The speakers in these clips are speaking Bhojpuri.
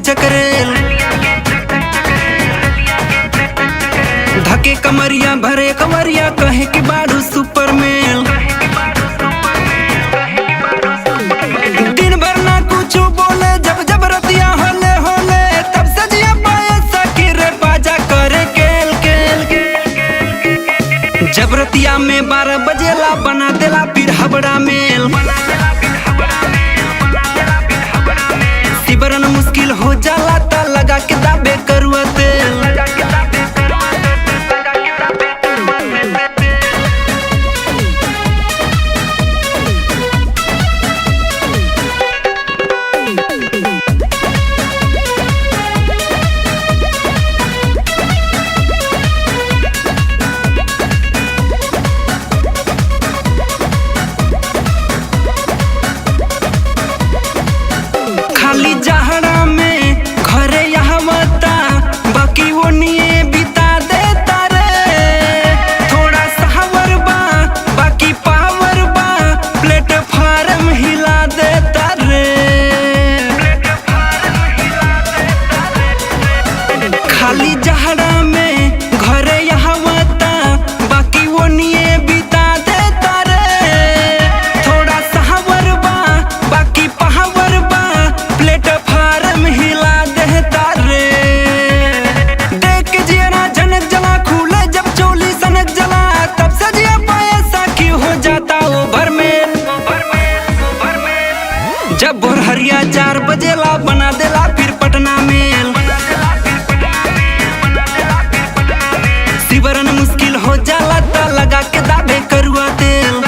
झक रेल धके कमरिया भरे कमरिया कहे कि बाड़ू सुपर मेल। दिन भर ना कुछ बोले जब जब रतिया होले होले तब सजिया पाए सकी रे बाजा करे केल केल केल। जब रतिया में 12 बजेला बना देला फिर हबड़ा मेल। सिबरन मुश्किल हो जाला ता लगा के दाबे करुआ तेल। खाली जहरा में घरे यहावता बाकी वो निये बिता देता रे। थोड़ा सावर बा बाकी पावर बा प्लेटफार्म हिला देता रे। खाली जहरा में घरे यहावता बाकी वो निये बिता देता रे। थोड़ा सावर बा बाकी पावर बा प्लेटफार्म हिला देता रे। देख के जियरा झनक जला खुले जब चोली सनक जला तब सजिया पाए साकी हो जाता ओवर मेल। जब भोर हरिया 4 बजेला बना देला फिर पटना मेल। सिबरन मुश्किल हो जाला ता लगा के दाबे करुआ तेल।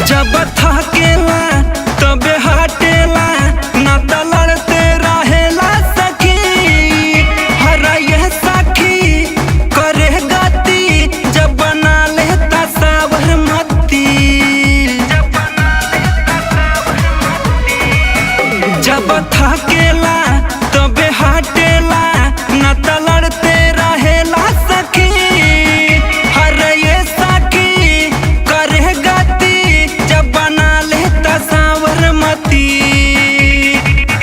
जब थकेला तबे हटेला ना त लड़ते रहेला सखी। हरा यह सखी करे गति जब बना लेता साबरमती। जब थकेला तबे हटेला ना त लड़ते रहेला सखी। हरा ये सखी करे गति जब बना लेता साबरमती।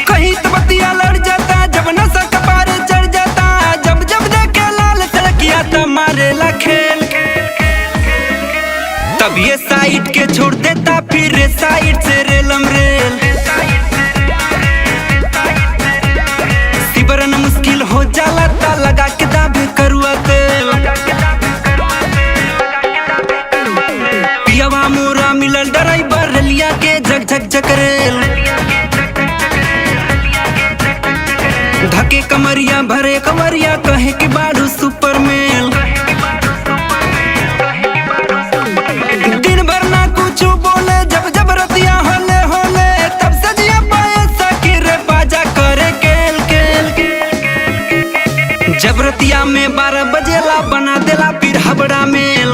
कहीं तो बतिया लड़ जाता जब नशा कपारे चढ़ जाता। जब जब देखे लाल सड़किया तो मारेला खेल। तब ये साइड के छोड़ देता फिर रे साइड से रेलम रेल। सिबरन मुश्किल हो जाला ता लगा के दाबे करुआ तेल। पियवा मोरा मिलल ड्राइवर रेलिया के झक झक झक रेल धके कमरिया भरे कमरिया कहे कि बाड़ू सुपर मेल। दिन भर ना कुछ बोले जब जब रतिया होले होले तब सजिया पाए सकी रे बाजा करे केल केल केल। जब रतिया में 12 बजेला बना देला फिर हबड़ा मेल।